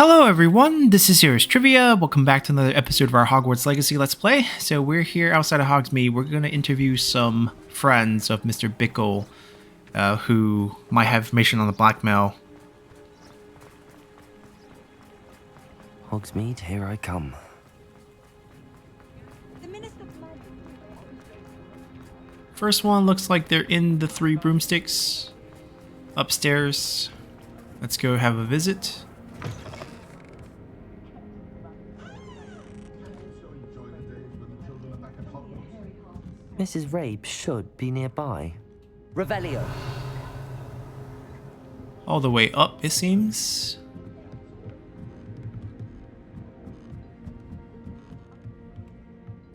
Hello everyone, this is Serious Trivia. Welcome back to another episode of our Hogwarts Legacy Let's Play. So we're here outside of Hogsmeade. We're going to interview some friends of Mr. Bickle, who might have information on the Blackmail. Hogsmeade, here I come. First one looks like they're in the three broomsticks upstairs. Let's go have a visit. Mrs. Rabe should be nearby. Revelio! All the way up, it seems.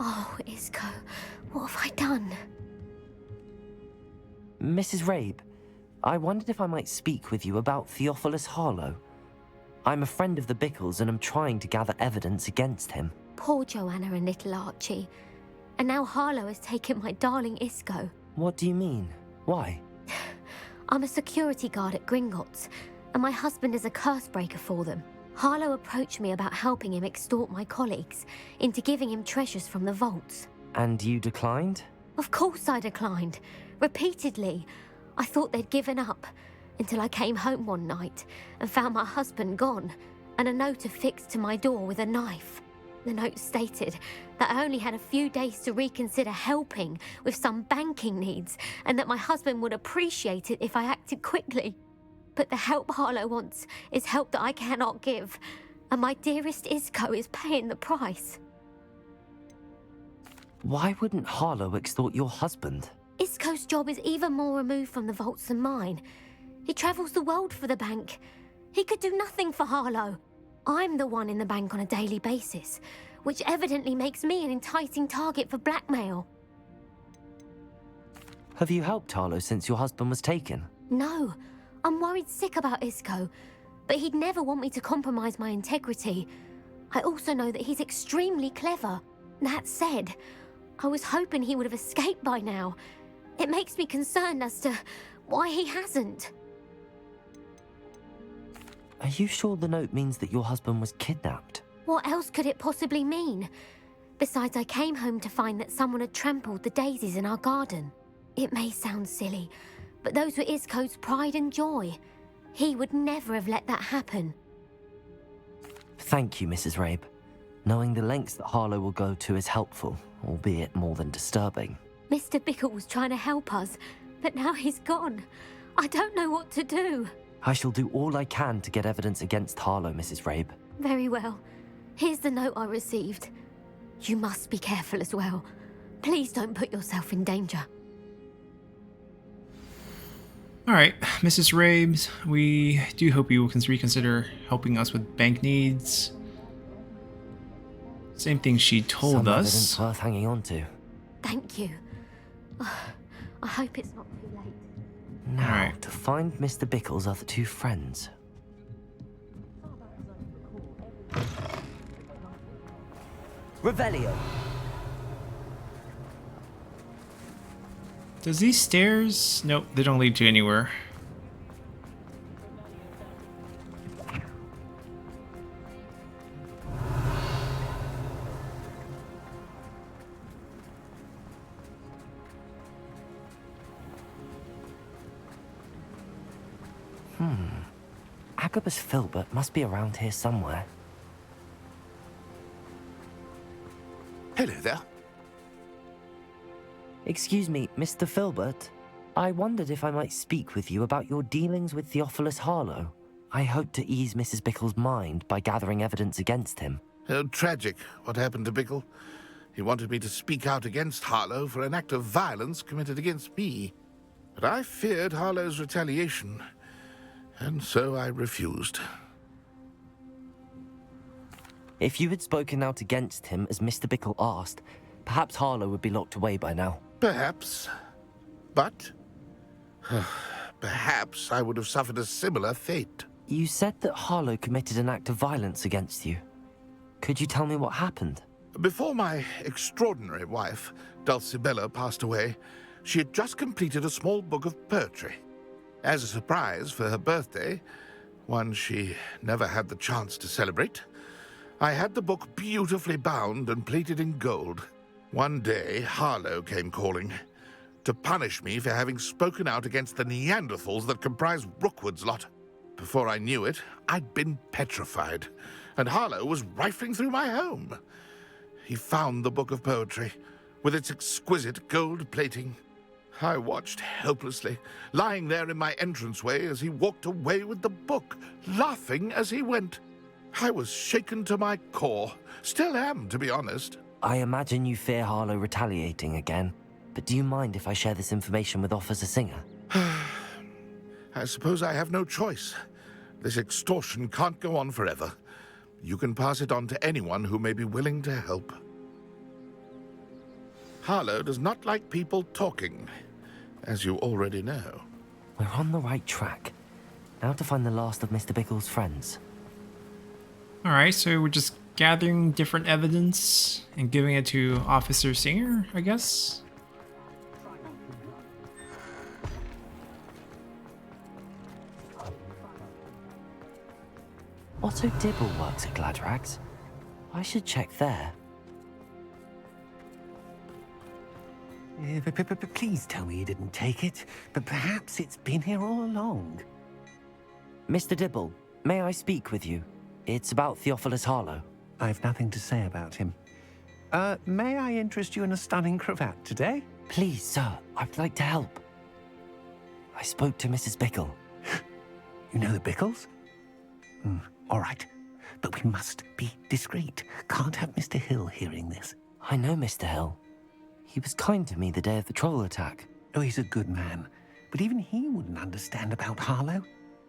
Oh, Isco, what have I done? Mrs. Rabe, I wondered if I might speak with you about Theophilus Harlow. I'm a friend of the Bickles and am trying to gather evidence against him. Poor Joanna and little Archie. And now Harlow has taken my darling Isco. What do you mean? Why? I'm a security guard at Gringotts, and my husband is a curse breaker for them. Harlow approached me about helping him extort my colleagues into giving him treasures from the vaults. And you declined? Of course I declined. Repeatedly. I thought they'd given up, until I came home one night and found my husband gone, and a note affixed to my door with a knife. The note stated that I only had a few days to reconsider helping with some banking needs, and that my husband would appreciate it if I acted quickly. But the help Harlow wants is help that I cannot give, and my dearest Isco is paying the price. Why wouldn't Harlow extort your husband? Isco's job is even more removed from the vaults than mine. He travels the world for the bank. He could do nothing for Harlow. I'm the one in the bank on a daily basis, which evidently makes me an enticing target for blackmail. Have you helped Harlow since your husband was taken? No, I'm worried sick about Isco, but he'd never want me to compromise my integrity. I also know that he's extremely clever. That said, I was hoping he would have escaped by now. It makes me concerned as to why he hasn't. Are you sure the note means that your husband was kidnapped? What else could it possibly mean? Besides, I came home to find that someone had trampled the daisies in our garden. It may sound silly, but those were Isco's pride and joy. He would never have let that happen. Thank you, Mrs. Rabe. Knowing the lengths that Harlow will go to is helpful, albeit more than disturbing. Mr. Bickle was trying to help us, but now he's gone. I don't know what to do. I shall do all I can to get evidence against Harlow, Mrs. Rabe. Very well. Here's the note I received. You must be careful as well. Please don't put yourself in danger. Alright, Mrs. Rabes, we do hope you will reconsider helping us with bank needs. Same thing she told Some us. evidence worth hanging on to. Thank you. I hope it's not too late. Now, Alright. to find Mr. Bickle's other two friends. Revelio! Does these stairs... Nope, they don't lead to anywhere. Agabus Filbert must be around here somewhere. Hello there. Excuse me, Mr. Filbert. I wondered if I might speak with you about your dealings with Theophilus Harlow. I hope to ease Mrs. Bickle's mind by gathering evidence against him. Oh, tragic what happened to Bickle. He wanted me to speak out against Harlow for an act of violence committed against me. But I feared Harlow's retaliation, and so I refused. If you had spoken out against him as Mr. Bickle asked, perhaps Harlow would be locked away by now. Perhaps. But perhaps I would have suffered a similar fate. You said that Harlow committed an act of violence against you. Could you tell me what happened? Before my extraordinary wife, Dulcibella, passed away, she had just completed a small book of poetry. As a surprise for her birthday, one she never had the chance to celebrate. I had the book beautifully bound and plated in gold. One day, Harlow came calling to punish me for having spoken out against the Neanderthals that comprise Rookwood's lot. Before I knew it, I'd been petrified, and Harlow was rifling through my home. He found the book of poetry, with its exquisite gold plating. I watched helplessly, lying there in my entranceway as he walked away with the book, laughing as he went. I was shaken to my core. Still am, to be honest. I imagine you fear Harlow retaliating again, but do you mind if I share this information with Officer Singer? I suppose I have no choice. This extortion can't go on forever. You can pass it on to anyone who may be willing to help. Harlow does not like people talking, as you already know. We're on the right track. Now to find the last of Mr. Bickle's friends. Alright, so we're just gathering different evidence and giving it to Officer Singer, I guess? Otto Dibble works at Gladrags. I should check there. Please tell me you didn't take it, but perhaps it's been here all along. Mr. Dibble, may I speak with you? It's about Theophilus Harlow. I've nothing to say about him. May I interest you in a stunning cravat today? Please, sir, I'd like to help. I spoke to Mrs. Bickle. You know the Bickles? All right, but we must be discreet. Can't have Mr. Hill hearing this. I know Mr. Hill. He was kind to me the day of the troll attack. Oh, he's a good man, but even he wouldn't understand about Harlow.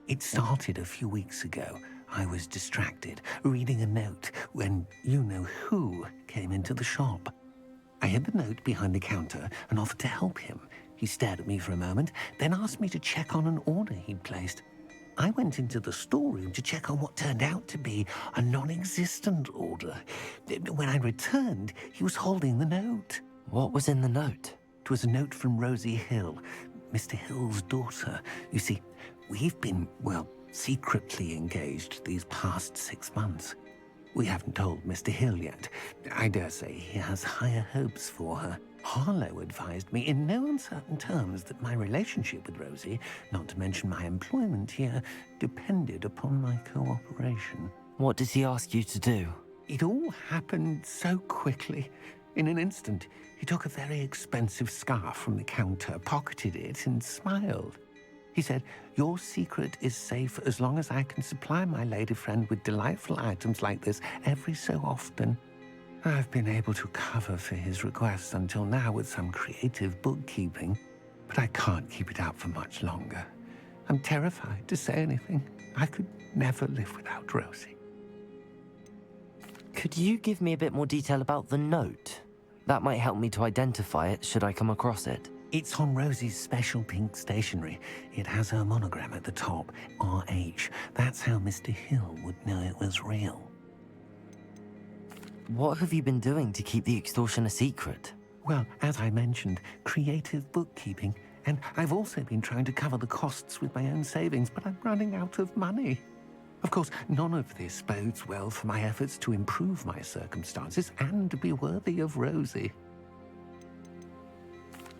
It started a few weeks ago. I was distracted, reading a note, when you-know-who came into the shop. I hid the note behind the counter and offered to help him. He stared at me for a moment, then asked me to check on an order he'd placed. I went into the storeroom to check on what turned out to be a non-existent order. When I returned, he was holding the note. What was in the note? It was a note from Rosie Hill, Mr. Hill's daughter. You see, we've been, secretly engaged these past 6 months. We haven't told Mr. Hill yet. I dare say he has higher hopes for her. Harlow advised me in no uncertain terms that my relationship with Rosie, not to mention my employment here, depended upon my cooperation. What did he ask you to do? It all happened so quickly. In an instant, he took a very expensive scarf from the counter, pocketed it, and smiled. He said, "Your secret is safe as long as I can supply my lady friend with delightful items like this every so often." I've been able to cover for his requests until now with some creative bookkeeping, but I can't keep it up for much longer. I'm terrified to say anything. I could never live without Rosie. Could you give me a bit more detail about the note? That might help me to identify it should I come across it. It's on Rosie's special pink stationery. It has her monogram at the top, RH. That's how Mr. Hill would know it was real. What have you been doing to keep the extortion a secret? Well, as I mentioned, creative bookkeeping. And I've also been trying to cover the costs with my own savings, but I'm running out of money. Of course, none of this bodes well for my efforts to improve my circumstances and to be worthy of Rosie.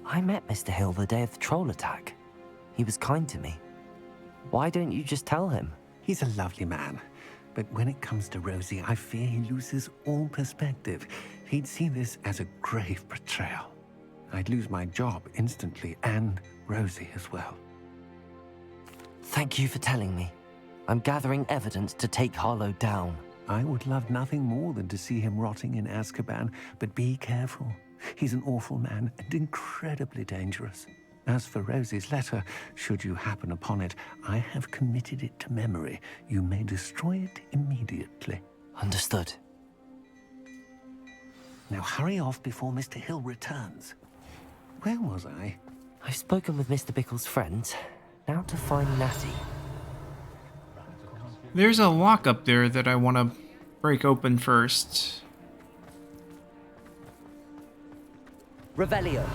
I met Mr. Hill the day of the troll attack. He was kind to me. Why don't you just tell him? He's a lovely man. But when it comes to Rosie, I fear he loses all perspective. He'd see this as a grave betrayal. I'd lose my job instantly, and Rosie as well. Thank you for telling me. I'm gathering evidence to take Harlow down. I would love nothing more than to see him rotting in Azkaban, but be careful. He's an awful man and incredibly dangerous. As for Rosie's letter, should you happen upon it, I have committed it to memory. You may destroy it immediately. Understood. Now hurry off before Mr. Hill returns. Where was I? I've spoken with Mr. Bickle's friends. Now to find Natty. There's a lock up there that I want to break open first. Revelio.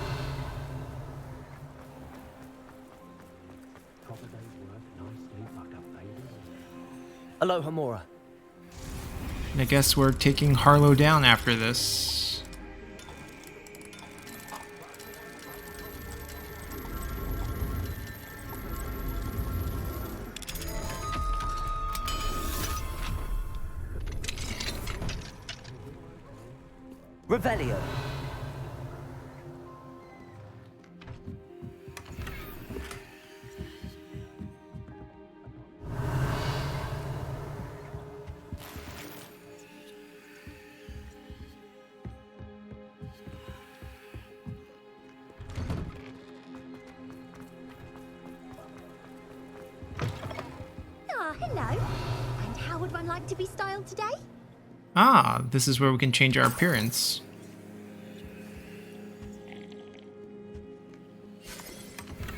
Aloha Mora. And I guess we're taking Harlow down after this. Revelio. Ah, hello. And how would one like to be styled today? Ah, this is where we can change our appearance.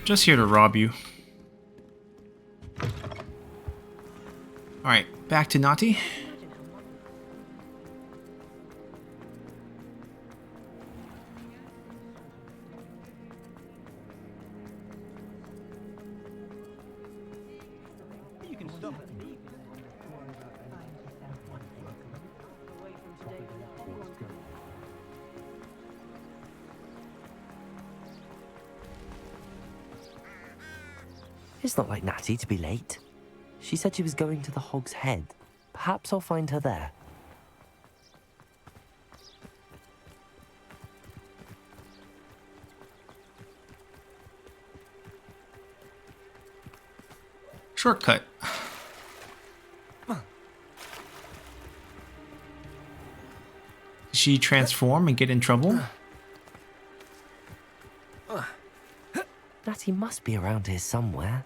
Just here to rob you. Alright, back to Nati. It's not like Natty to be late. She said she was going to the Hog's Head. Perhaps I'll find her there. Shortcut. Did she transform and get in trouble? Natty must be around here somewhere.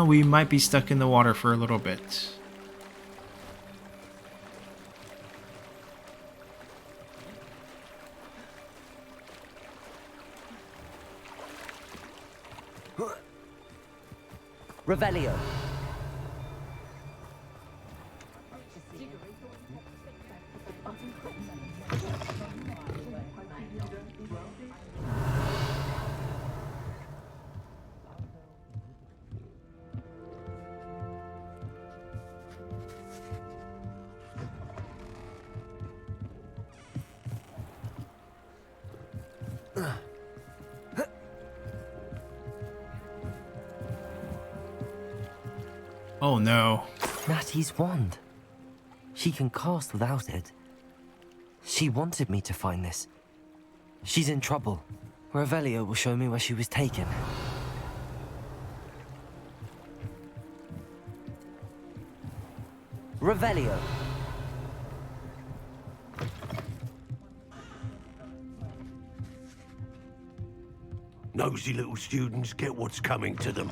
We might be stuck in the water for a little bit. Revelio. Oh no. Natty's wand. She can cast without it. She wanted me to find this. She's in trouble. Revelio will show me where she was taken. Revelio. Nosy little students get what's coming to them.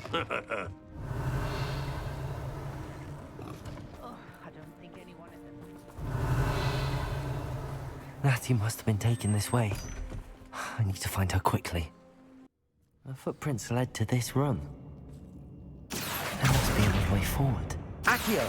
Natty must have been taken this way. I need to find her quickly. Her footprints led to this room. There must be another way forward. Accio!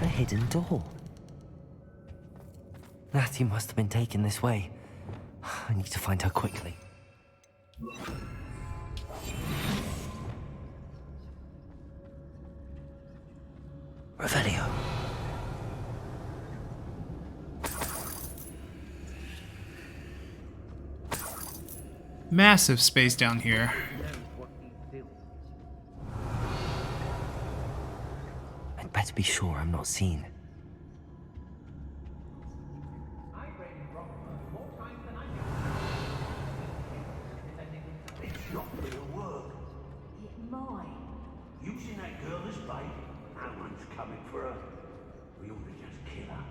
A hidden door. Natty must have been taken this way. I need to find her quickly. Revelio. Massive space down here. I'd better be sure I'm not seen. It's not real work. It might. Using that girl as bait, no one's coming for her. We ought to just kill her.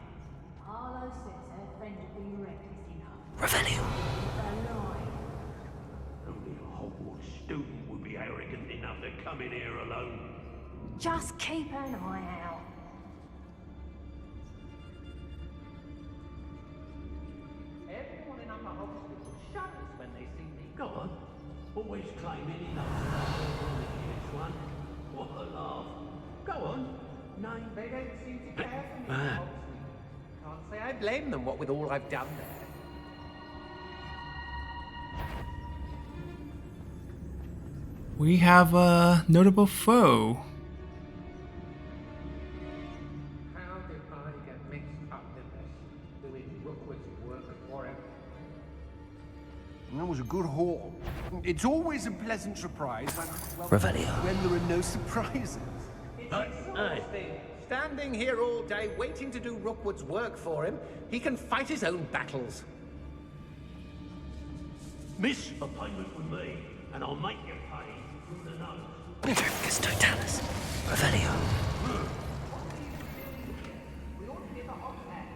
Harlow says her friend would be reckless enough. Revelio. A lie. Only a Hogwarts student would be arrogant enough to come in here alone. Just keep an eye out. shudders when they see me. Go on. Always claiming he knows about the E61. What a laugh. Go on. Name. They don't seem to care for me, Hogsmeade. Can't say I blame them, what with all I've done there. We have a notable foe. How did I get mixed up in this, doing Rookwood's work for him? That was a good haul. It's always a pleasant surprise Revelio. when there are no surprises. It's exhausting. Standing here all day, waiting to do Rookwood's work for him. He can fight his own battles. Miss a payment with me, and I'll make you pay through the nose. Petrificus totalis. Revelio. We ought to get the hot pack.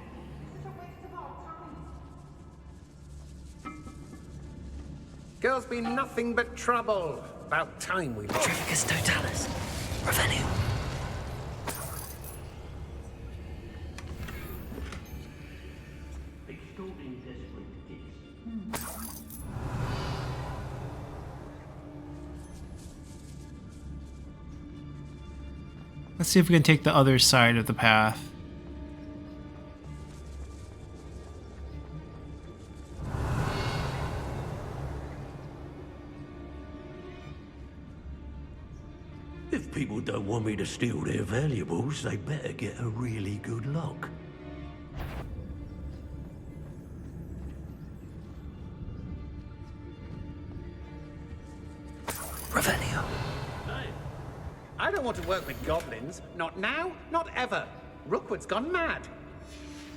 This is a waste of our time. Girl's been nothing but trouble. About time we lost. Petrificus totalis. Revelio. Extorting desperate kids. Let's see if we can take the other side of the path. If people don't want me to steal their valuables, they better get a really good lock. Revelio. I don't want to work with goblins. Not now, not ever. Rookwood's gone mad.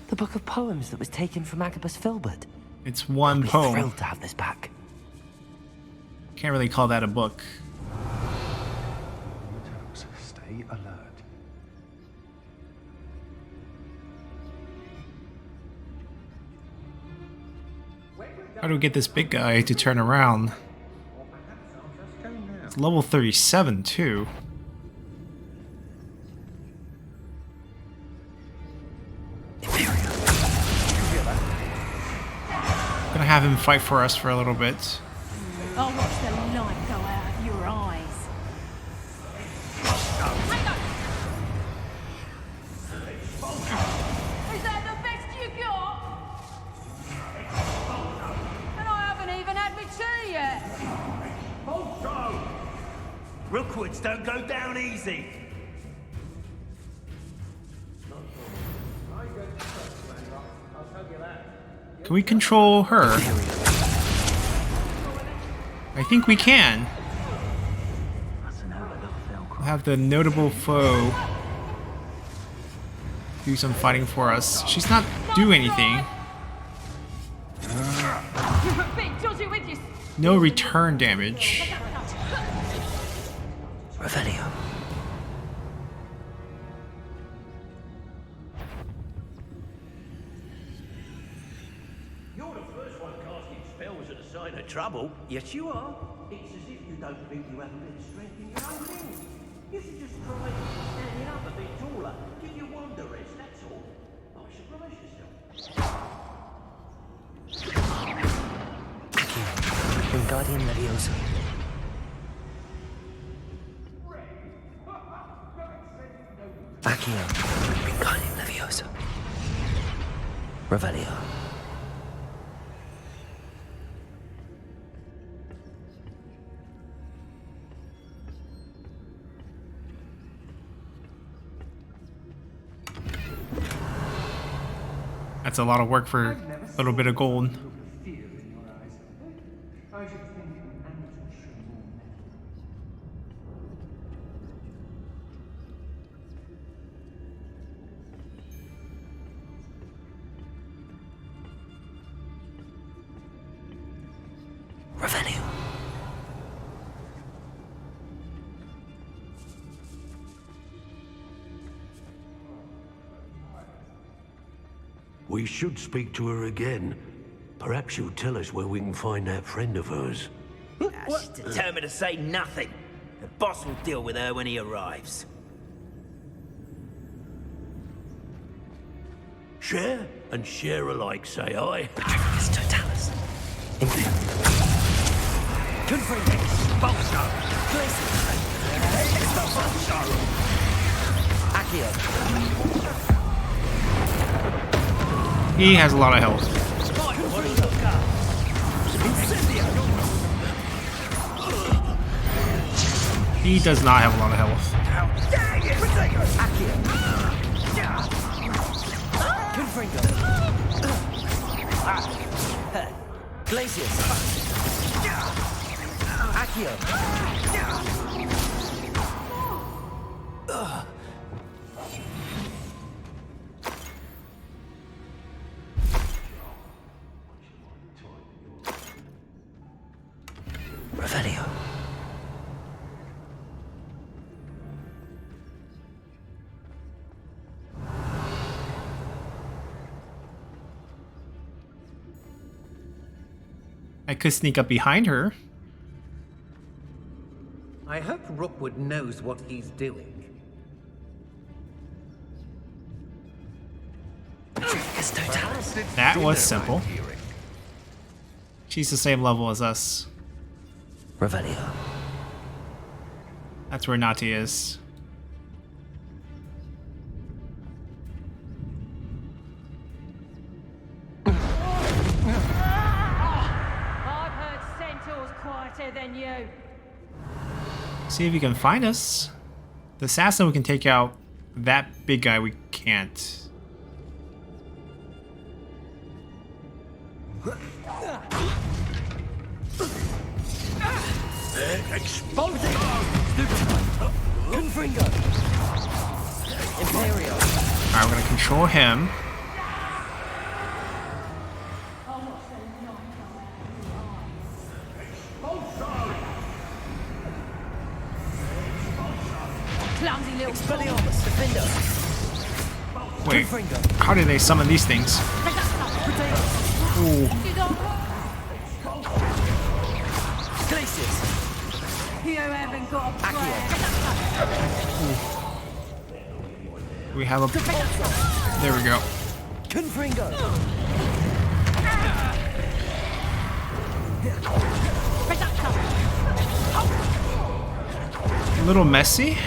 The book of poems that was taken from Agabus Filbert. It's one I'll be poem. thrilled to have this back. Can't really call that a book. Stay alert. How do we get this big guy to turn around? It's level 37 too. Gonna have him fight for us for a little bit. I'll watch the light go out of your eyes. Is that the best you got? And I haven't even had my tea yet. Rookwoods don't go down easy. Can we control her? I think we can. We'll have the notable foe do some fighting for us. She's not doing anything. You're a bit dodgy with your... No return damage. Revelio. You're the first one casting spells at a sign of trouble. Yes, you are. It's as if you don't think you have a bit of strength in your own limbs. You should just try standing up a bit taller. Give your wand a rest, that's all. Might surprise yourself. Wingardium Leviosa. Accio. Wingardium Leviosa. Revelio. That's a lot of work for a little bit of gold. Fear in your eyes. I should think an amateur should more metal. Revelio. We should speak to her again. Perhaps she'll tell us where we can find that friend of hers. She's determined to say nothing. The boss will deal with her when he arrives. Share and share alike, say I. Petrificus totalis. He has a lot of health. He does not have a lot of health. Revelio. I could sneak up behind her. I hope Rookwood knows what he's doing. That was simple. She's the same level as us. Revelio. That's where Nati is. I've heard Centaur's quieter than you. See if you can find us. The assassin we can take out. That big guy we can't. Alright, we're gonna control him. Clumsy little Wait, how do they summon these things? Ooh. You haven't got a prayer. We have a... There we go. A little messy.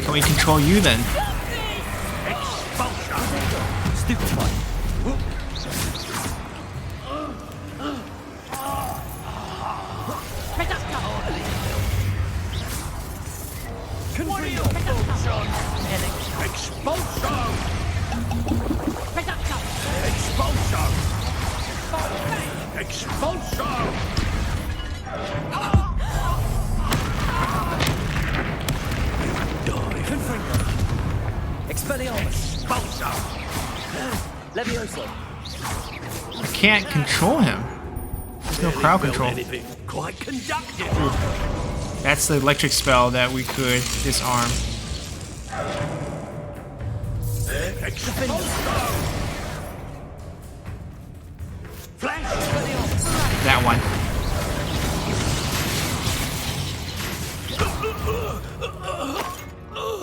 Can we control you then? I can't control him. There's no crowd control. Quite conductive. That's the electric spell that we could disarm. That one.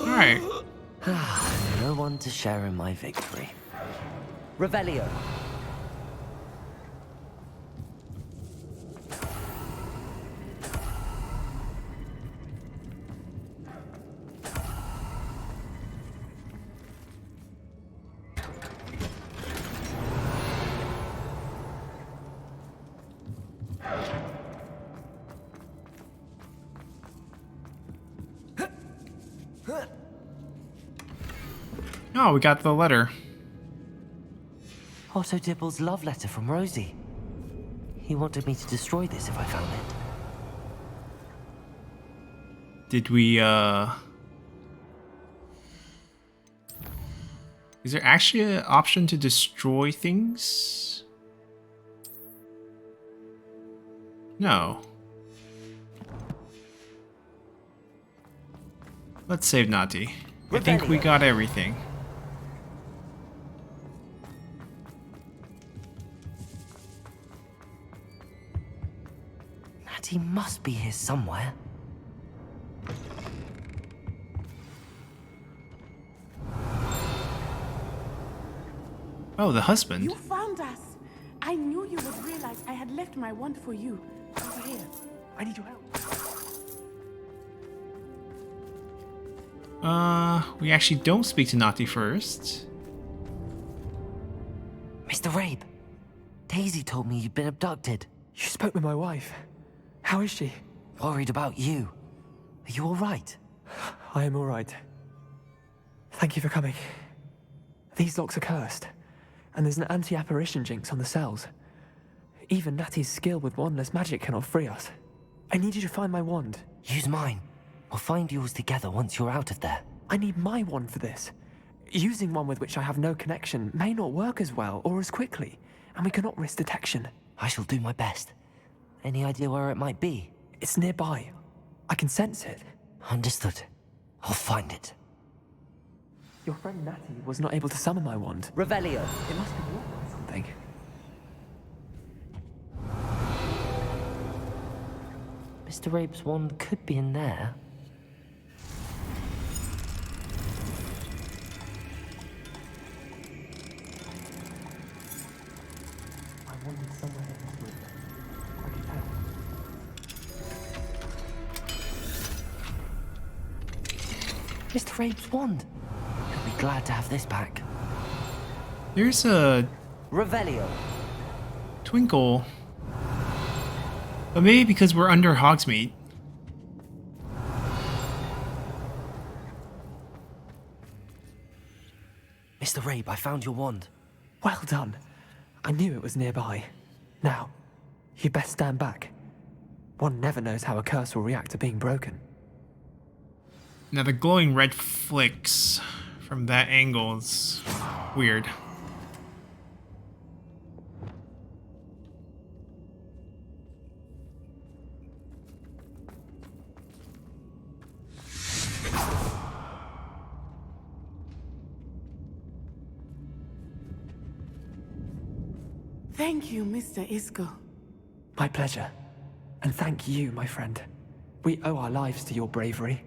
Alright. No one to share in my victory. Revelio. Oh, we got the letter. Otto Dibble's love letter from Rosie. He wanted me to destroy this if I found it. Did we, Is there actually an option to destroy things? No. Let's save Nati. I think we got everything. Natty must be here somewhere. Oh, the husband. You found us. I knew you would realize I had left my wand for you. Over here. I need your help. We actually don't speak to Nati first. Mr. Rabe, Daisy told me you'd been abducted. You spoke with my wife. How is she? Worried about you. Are you all right? I am all right. Thank you for coming. These locks are cursed, and there's an anti-apparition jinx on the cells. Even Natty's skill with wandless magic cannot free us. I need you to find my wand. Use mine. We'll find yours together once you're out of there. I need my wand for this. Using one with which I have no connection may not work as well or as quickly, and we cannot risk detection. I shall do my best. Any idea where it might be? It's nearby. I can sense it. Understood. I'll find it. Your friend Natty was not able to summon my wand. Revelio. It must be warped by something. Mr. Rabe's wand could be in there. My wand is somewhere in this room. I can tell. Mr. Rabe's wand. He'll be glad to have this back. There's a Revelio. twinkle. But maybe because we're under Hogsmeade. Mr. Rabe, I found your wand. Well done. I knew it was nearby. Now, you best stand back. One never knows how a curse will react to being broken. Now the glowing red flicks from that angle is weird. Thank you, Mr. Isco. My pleasure. And thank you, my friend. We owe our lives to your bravery.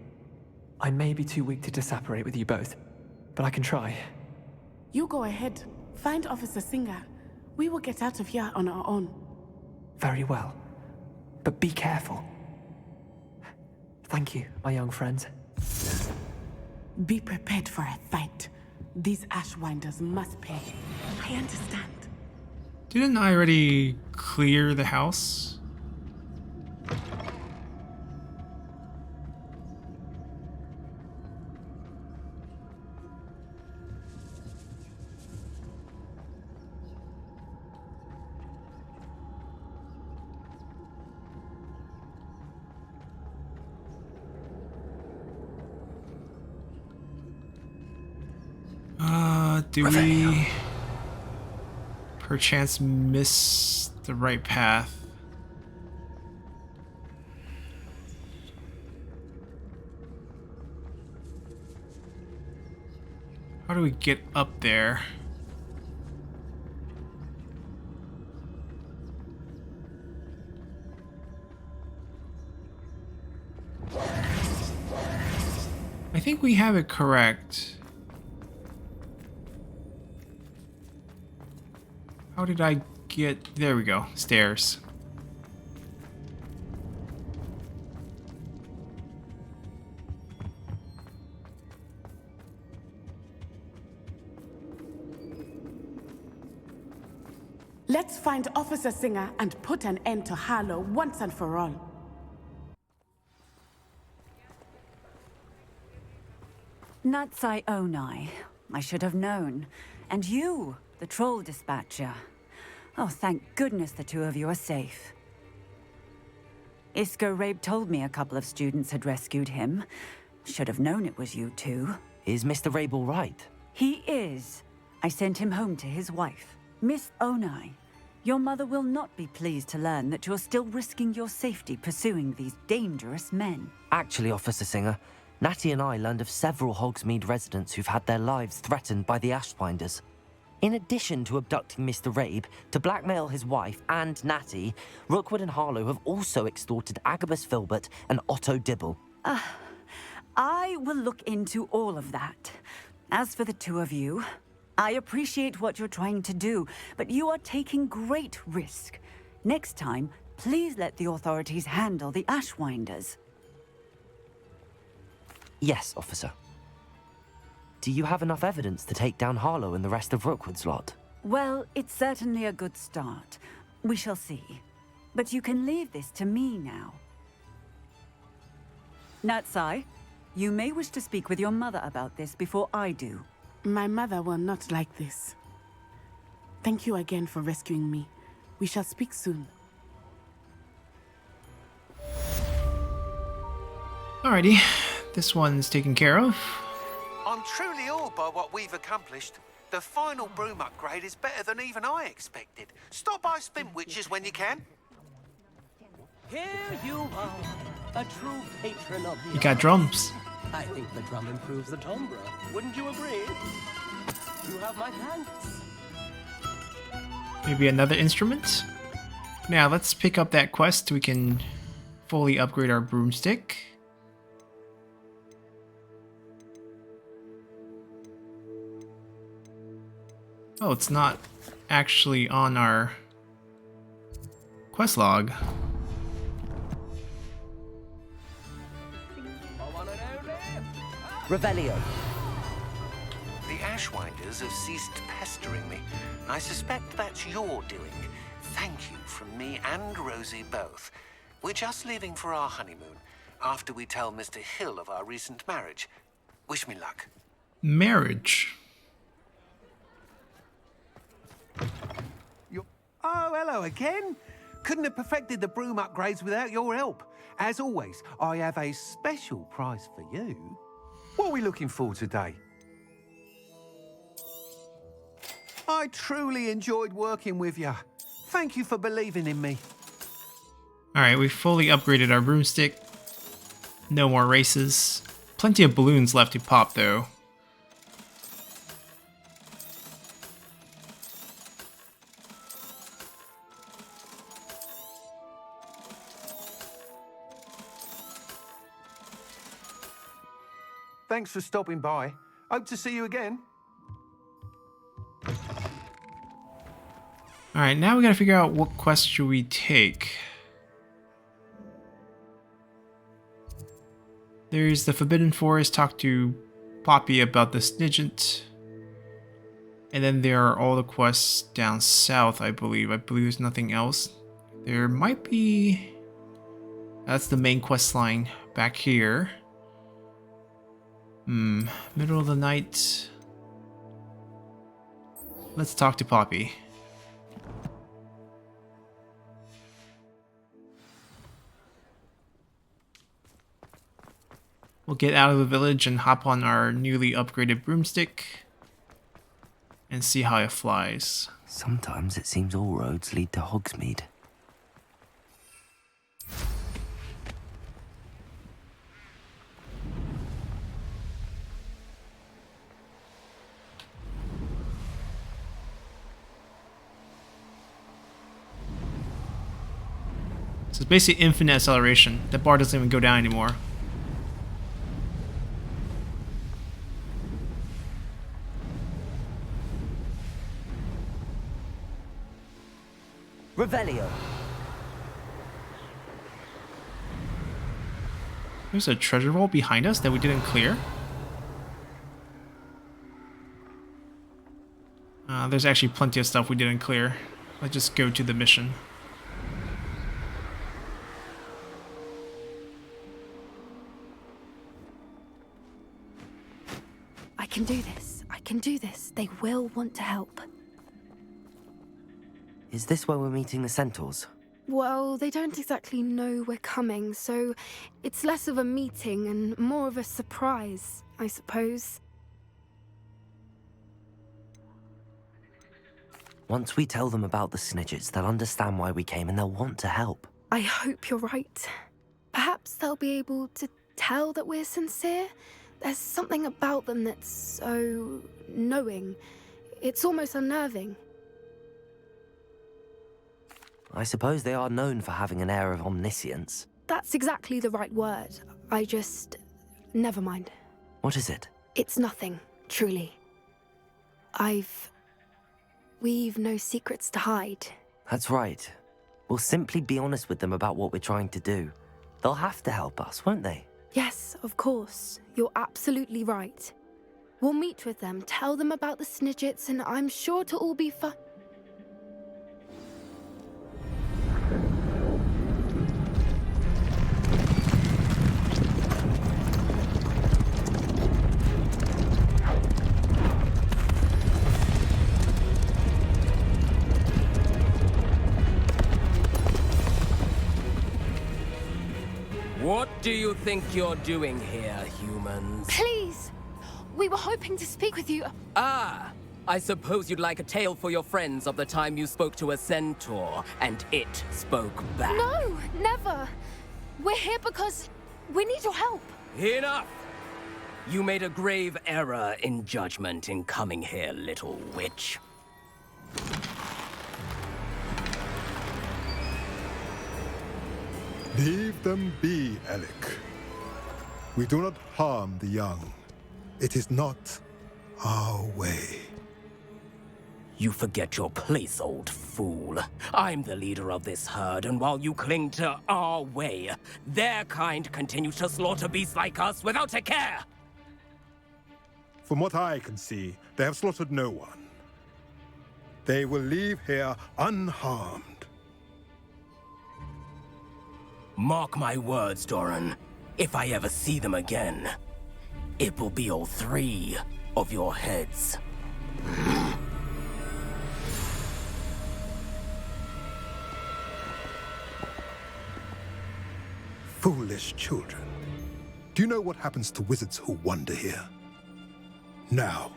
I may be too weak to disapparate with you both, but I can try. You go ahead. Find Officer Singer. We will get out of here on our own. Very well. But be careful. Thank you, my young friends. Be prepared for a fight. These Ashwinders must pay. I understand. Didn't I already clear the house? Do we perchance miss the right path? How do we get up there? I think we have it correct. How did I get... There we go. Stairs. Let's find Officer Singer and put an end to Harlow once and for all. Natsai Onai. I should have known. And you, the troll dispatcher. Oh, thank goodness the two of you are safe. Isco Rabe told me a couple of students had rescued him. Should have known it was you two. Is Mr. Rabe all right? He is. I sent him home to his wife. Miss Onai, your mother will not be pleased to learn that you're still risking your safety pursuing these dangerous men. Actually, Officer Singer, Natty and I learned of several Hogsmeade residents who've had their lives threatened by the Ashwinders. In addition to abducting Mr. Rabe, to blackmail his wife and Natty, Rookwood and Harlow have also extorted Agabus Filbert and Otto Dibble. I will look into all of that. As for the two of you, I appreciate what you're trying to do, but you are taking great risk. Next time, please let the authorities handle the Ashwinders. Yes, officer. Do you have enough evidence to take down Harlow and the rest of Rookwood's lot? Well, it's certainly a good start. We shall see. But you can leave this to me now. Natsai, you may wish to speak with your mother about this before I do. My mother will not like this. Thank you again for rescuing me. We shall speak soon. Alrighty, this one's taken care of. I'm truly awed by what we've accomplished. The final broom upgrade is better than even I expected. Stop by Spinwitches when you can. Here you are, a true patron of the You got drums. I think the drum improves the timbre. Wouldn't you agree? You have my thanks. Maybe another instrument? Now let's pick up that quest so we can fully upgrade our broomstick. Oh, it's not actually on our quest log. Revelio. The Ashwinders have ceased pestering me. I suspect that's your doing. Thank you from me and Rosie both. We're just leaving for our honeymoon after we tell Mr. Hill of our recent marriage. Wish me luck. Marriage. Oh, hello again. Couldn't have perfected the broom upgrades without your help. As always, I have a special prize for you. What are we looking for today? I truly enjoyed working with you. Thank you for believing in me. Alright, we fully upgraded our broomstick. No more races. Plenty of balloons left to pop though. Thanks for stopping by. Hope to see you again. Alright, now we gotta figure out what quest should we take. There's the Forbidden Forest, talk to Poppy about the Snidgent. And then there are all the quests down south, I believe. I believe there's nothing else. There might be... That's the main quest line back here. Middle of the night. Let's talk to Poppy. We'll get out of the village and hop on our newly upgraded broomstick and see how it flies. Sometimes it seems all roads lead to Hogsmeade. So it's basically infinite acceleration. The bar doesn't even go down anymore. Revelio. There's a treasure vault behind us that we didn't clear. There's actually plenty of stuff we didn't clear. Let's just go to the mission. I can do this. I can do this. They will want to help. Is this where we're meeting the Centaurs? Well, they don't exactly know we're coming, so it's less of a meeting and more of a surprise, I suppose. Once we tell them about the Snidgets, they'll understand why we came and they'll want to help. I hope you're right. Perhaps they'll be able to tell that we're sincere. There's something about them that's so knowing. It's almost unnerving. I suppose they are known for having an air of omniscience. That's exactly the right word. I just... never mind. What is it? It's nothing, truly. We've no secrets to hide. That's right. We'll simply be honest with them about what we're trying to do. They'll have to help us, won't they? Yes, of course. You're absolutely right. We'll meet with them, tell them about the Snidgets, and I'm sure it'll all be fun. What do you think you're doing here, humans? Please! We were hoping to speak with you. Ah! I suppose you'd like a tale for your friends of the time you spoke to a centaur, and it spoke back. No, never! We're here because we need your help. Enough! You made a grave error in judgment in coming here, little witch. Leave them be, Alec. We do not harm the young. It is not our way. You forget your place, old fool. I'm the leader of this herd, and while you cling to our way, their kind continue to slaughter beasts like us without a care! From what I can see, they have slaughtered no one. They will leave here unharmed. Mark my words, Doran. If I ever see them again, it will be all 3 of your heads. Foolish children. Do you know what happens to wizards who wander here? Now,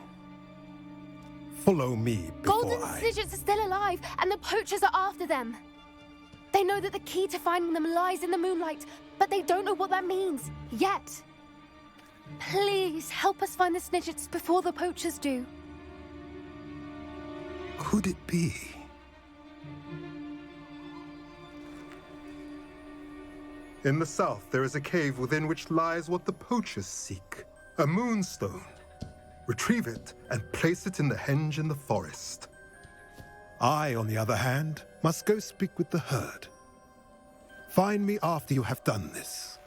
follow me before Golden Snidgets are still alive, and the poachers are after them. They know that the key to finding them lies in the moonlight, but they don't know what that means, yet. Please, help us find the Snidgets before the poachers do. Could it be? In the south, there is a cave within which lies what the poachers seek. A moonstone. Retrieve it and place it in the henge in the forest. I, on the other hand, must go speak with the herd. Find me after you have done this.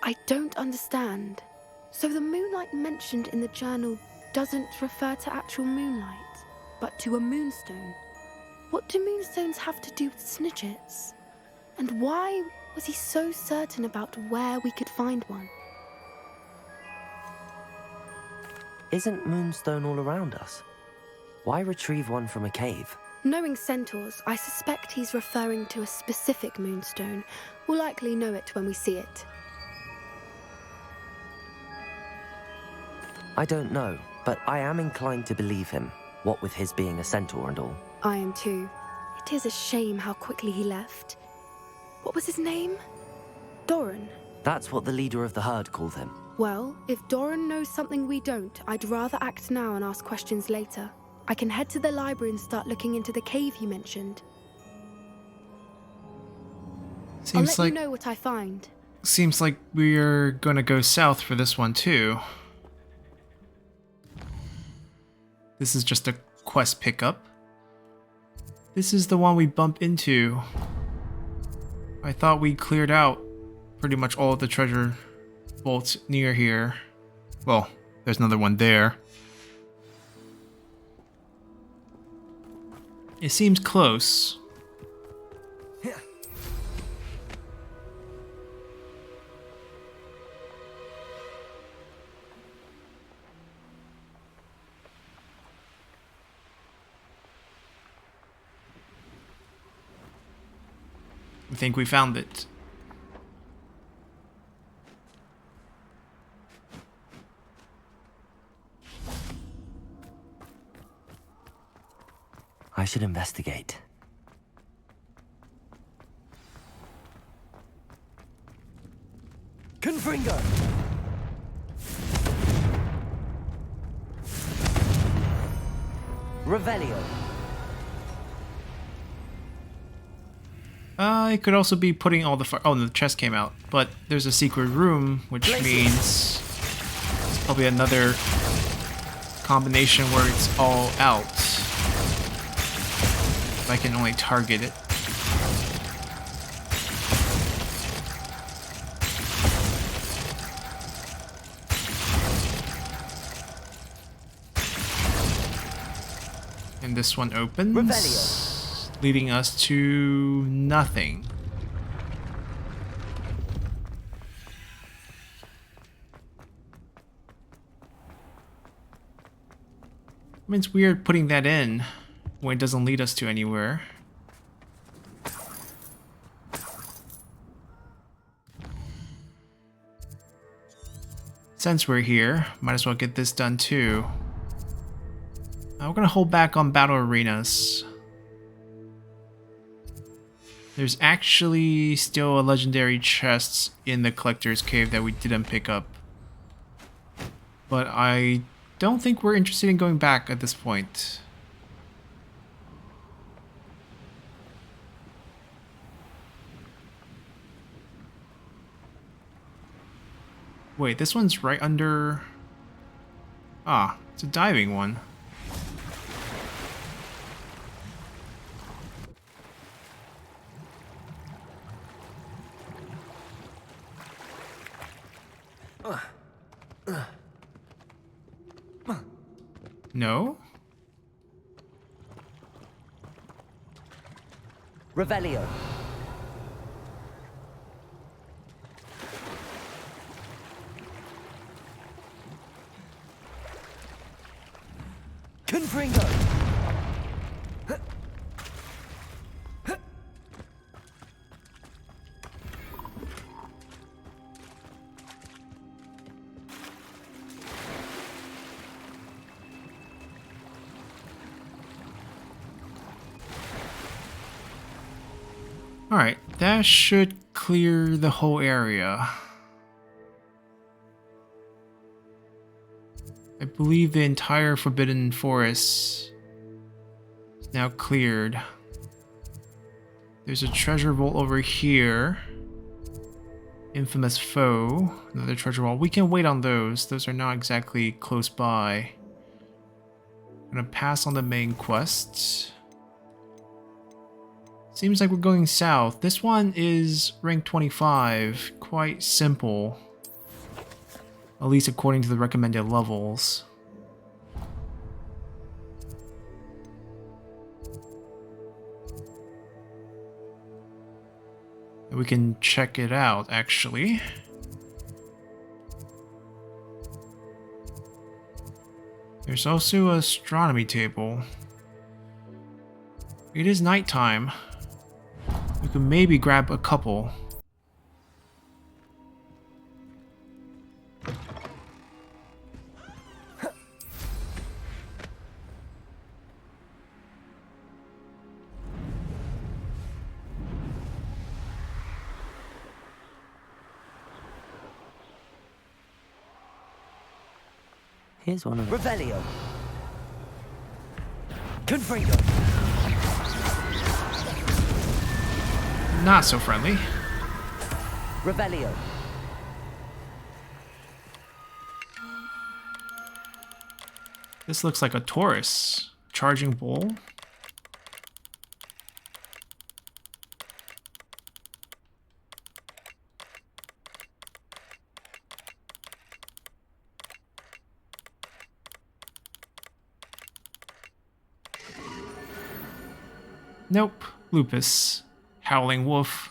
I don't understand. So the moonlight mentioned in the journal doesn't refer to actual moonlight, but to a moonstone. What do moonstones have to do with Snidgets? And why was he so certain about where we could find one? Isn't Moonstone all around us? Why retrieve one from a cave? Knowing centaurs, I suspect he's referring to a specific moonstone. We'll likely know it when we see it. I don't know, but I am inclined to believe him, what with his being a centaur and all. I am too. It is a shame how quickly he left. What was his name? Doran. That's what the leader of the herd called him. Well, if Doran knows something we don't, I'd rather act now and ask questions later. I can head to the library and start looking into the cave you mentioned. I'll let you know what I find. Seems like we're gonna go south for this one too. This is just a quest pickup. This is the one we bump into. I thought we cleared out pretty much all of the treasure vaults near here. Well, there's another one there. It seems close. I think we found it. I should investigate. Confringo! Revelio. It could also be putting all the oh, no, the chest came out. But there's a secret room, which means it's probably another combination where it's all out. If I can only target it. And this one opens, leading us to nothing. I mean, it's weird putting that in when it doesn't lead us to anywhere. Since we're here, might as well get this done too. We're gonna hold back on battle arenas. There's actually still a legendary chest in the collector's cave that we didn't pick up. But I don't think we're interested in going back at this point. Wait, this one's right under... Ah, it's a diving one. No? Revelio. Confringo. Alright, that should clear the whole area. I believe the entire Forbidden Forest is now cleared. There's a treasure vault over here. Infamous foe, another treasure vault. We can wait on those. Those are not exactly close by. I'm gonna pass on the main quest. Seems like we're going south. This one is rank 25. Quite simple. At least according to the recommended levels. We can check it out, actually. There's also an astronomy table. It is nighttime. We could maybe grab a couple. Here's one of them. Revelio. Confringo. Not so friendly. Revelio. This looks like a Taurus. Charging bull. Nope. Lupus. Howling wolf.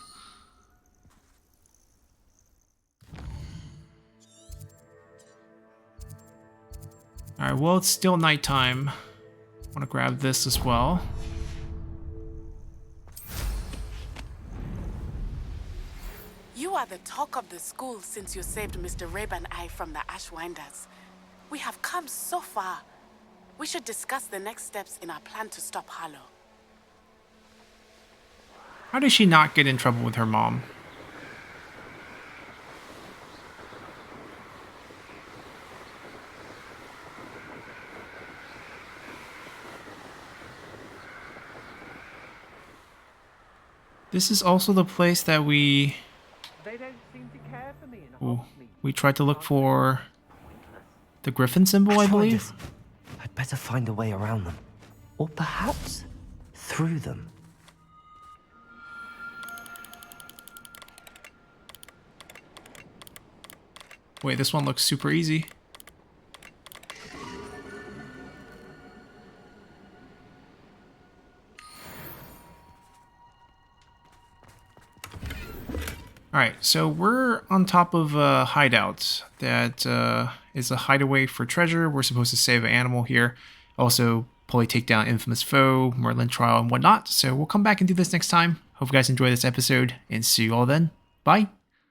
Alright, well, it's still nighttime. I want to grab this as well. You are the talk of the school since you saved Mr. Rabe and I from the Ashwinders. We have come so far. We should discuss the next steps in our plan to stop Harlow. How did she not get in trouble with her mom? This is also the place that we... Ooh, we tried to look for the griffin symbol, I believe. I'd better find a way around them. Or perhaps through them. Wait, this one looks super easy. Alright, so we're on top of a hideout that is a hideaway for treasure. We're supposed to save an animal here. Also, probably take down infamous foe, Merlin trial, and whatnot. So we'll come back and do this next time. Hope you guys enjoy this episode, and see you all then. Bye!